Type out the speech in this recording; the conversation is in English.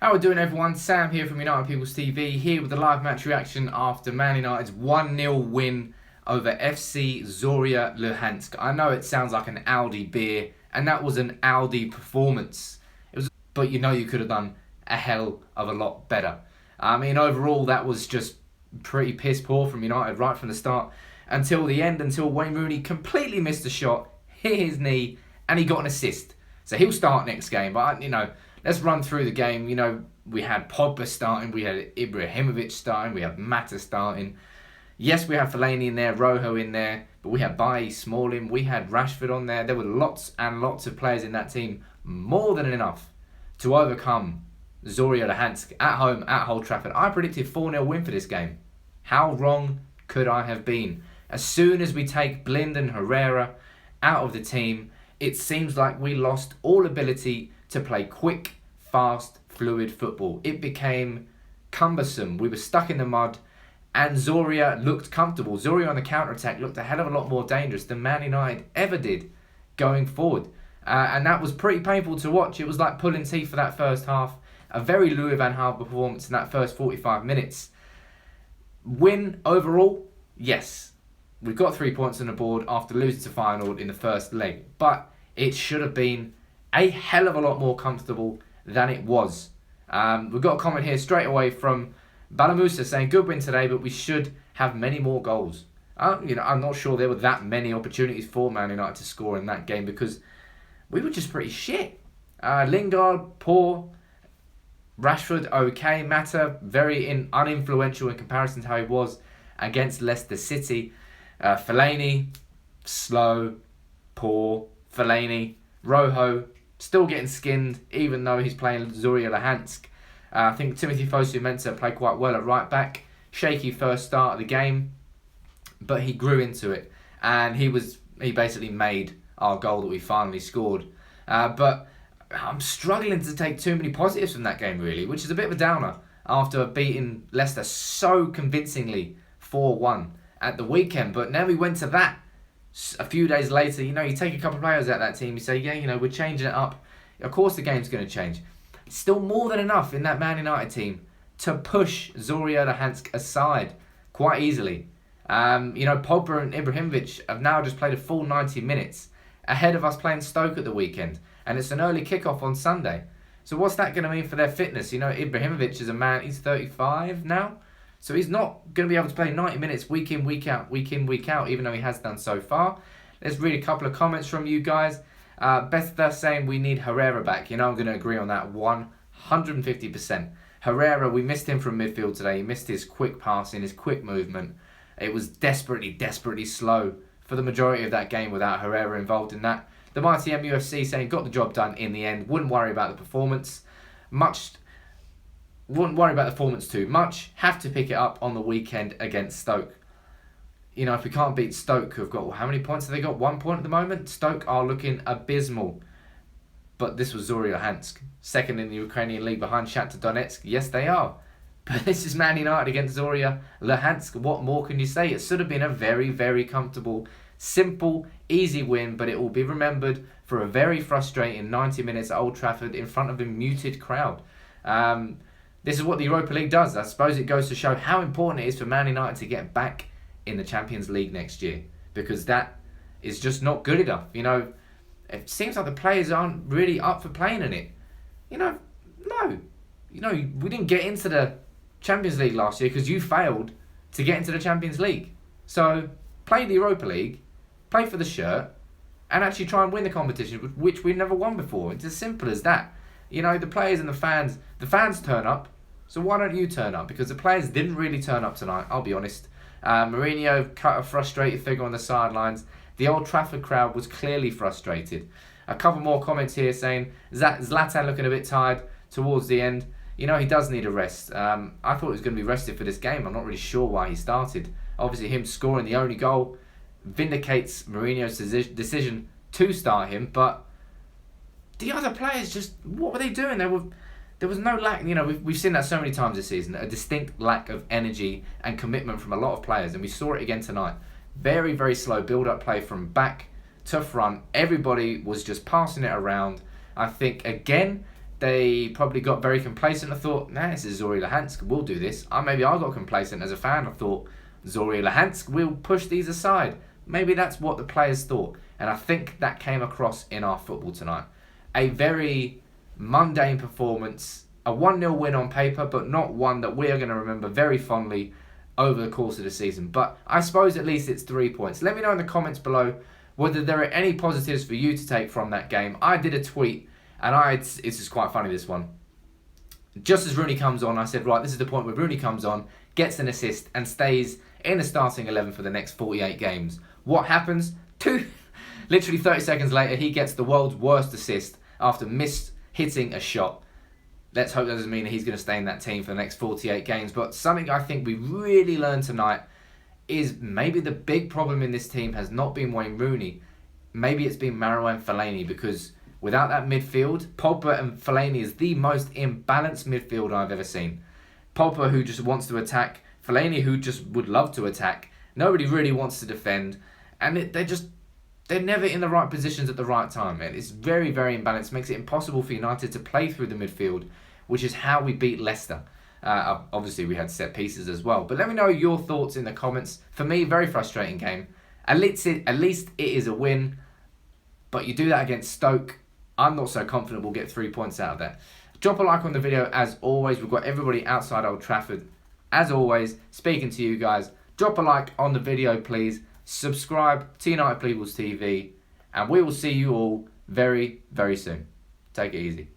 How we doing, everyone? Sam here from United People's TV, here with the live match reaction after Man United's 1-0 win over FC Zorya Luhansk. I know it sounds like an Aldi beer, and that was an Aldi performance. But you know you could have done a hell of a lot better. I mean, overall, that was just pretty piss poor from United right from the start until the end, until Wayne Rooney completely missed a shot, hit his knee, and he got an assist. So he'll start next game, but let's run through the game. We had Pogba starting, we had Ibrahimovic starting, we had Mata starting. Yes, we have Fellaini in there, Rojo in there, but we had Bailly, Smalling, we had Rashford on there. There were lots and lots of players in that team, more than enough to overcome Zorya Luhansk at home at Old Trafford. I predicted 4-0 win for this game. How wrong could I have been? As soon as we take Blind and Herrera out of the team, it seems like we lost all ability to play quick, fast, fluid football. It became cumbersome. We were stuck in the mud, and Zorya looked comfortable. Zorya on the counter-attack looked a hell of a lot more dangerous than Man United ever did going forward. And that was pretty painful to watch. It was like pulling teeth for that first half. A very Louis van Gaal performance in that first 45 minutes. Win overall? Yes. We've got 3 points on the board after losing to Feyenoord in the first leg. But it should have been a hell of a lot more comfortable than it was. We've got a comment here straight away from Balamusa saying, good win today, but we should have many more goals. I'm not sure there were that many opportunities for Man United to score in that game because we were just pretty shit. Lingard, poor. Rashford, okay. Mata, very uninfluential in comparison to how he was against Leicester City. Fellaini, slow, poor. Fellaini, Rojo, still getting skinned, even though he's playing Zorya Luhansk. I think Timothy Fosu-Mensah played quite well at right back. Shaky first start of the game, but he grew into it, and he basically made our goal that we finally scored. But I'm struggling to take too many positives from that game, really, which is a bit of a downer after beating Leicester so convincingly 4-1 at the weekend. But now we went to that a few days later. You take a couple of players out of that team, you say, yeah, we're changing it up. Of course the game's going to change. Still more than enough in that Man United team to push Zorya Luhansk aside quite easily. Pogba and Ibrahimovic have now just played a full 90 minutes ahead of us playing Stoke at the weekend. And it's an early kickoff on Sunday. So what's that going to mean for their fitness? Ibrahimovic is a man, he's 35 now. So he's not going to be able to play 90 minutes week in, week out, even though he has done so far. Let's read a couple of comments from you guys. Beth saying we need Herrera back. I'm going to agree on that 150%. Herrera, we missed him from midfield today. He missed his quick passing, his quick movement. It was desperately slow for the majority of that game without Herrera involved in that. The mighty MUFC saying got the job done in the end. Wouldn't worry about the performance Wouldn't worry about the performance too much. Have to pick it up on the weekend against Stoke. If we can't beat Stoke, who've got, how many points have they got? 1 point at the moment. Stoke are looking abysmal. But this was Zorya Luhansk, second in the Ukrainian league behind Shakhtar Donetsk. Yes, they are. But this is Man United against Zorya Luhansk. What more can you say? It should have been a very, very comfortable, simple, easy win, but it will be remembered for a very frustrating 90 minutes at Old Trafford in front of a muted crowd. This is what the Europa League does. I suppose it goes to show how important it is for Man United to get back in the Champions League next year, because that is just not good enough. It seems like the players aren't really up for playing in it. No. We didn't get into the Champions League last year because you failed to get into the Champions League. So play the Europa League, play for the shirt, and actually try and win the competition, which we've never won before. It's as simple as that. The players and the fans turn up, so why don't you turn up? Because the players didn't really turn up tonight, I'll be honest. Mourinho cut a frustrated figure on the sidelines. The Old Trafford crowd was clearly frustrated. A couple more comments here saying Zlatan looking a bit tired towards the end. He does need a rest. I thought he was going to be rested for this game. I'm not really sure why he started. Obviously, him scoring the only goal vindicates Mourinho's decision to start him. But the other players, what were they doing? There was no lack. We've seen that so many times this season. A distinct lack of energy and commitment from a lot of players. And we saw it again tonight. Very, very slow build-up play from back to front. Everybody was just passing it around. I think, again, they probably got very complacent. I thought, nah, this is Zorya Luhansk, we'll do this. Maybe I got complacent as a fan. I thought, Zorya Luhansk, we'll push these aside. Maybe that's what the players thought. And I think that came across in our football tonight. A very mundane performance, a 1-0 win on paper, but not one that we are going to remember very fondly over the course of the season. But I suppose at least it's 3 points. Let me know in the comments below whether there are any positives for you to take from that game. I did a tweet, and it's just quite funny, this one. Just as Rooney comes on, I said, right, this is the point where Rooney comes on, gets an assist, and stays in the starting 11 for the next 48 games. What happens? Literally 30 seconds later, he gets the world's worst assist after hitting a shot. Let's hope that doesn't mean that he's going to stay in that team for the next 48 games. But something I think we really learned tonight is maybe the big problem in this team has not been Wayne Rooney. Maybe it's been Marouane Fellaini, because without that midfield, Pogba and Fellaini is the most imbalanced midfield I've ever seen. Pogba, who just wants to attack, Fellaini, who just would love to attack. Nobody really wants to defend, and they're never in the right positions at the right time. It's very, very imbalanced. Makes it impossible for United to play through the midfield, which is how we beat Leicester. Obviously, we had set pieces as well. But let me know your thoughts in the comments. For me, very frustrating game. At least it is a win. But you do that against Stoke, I'm not so confident we'll get 3 points out of that. Drop a like on the video as always. We've got everybody outside Old Trafford. As always, speaking to you guys. Drop a like on the video, please. Subscribe to United People's TV. And we will see you all very, very soon. Take it easy.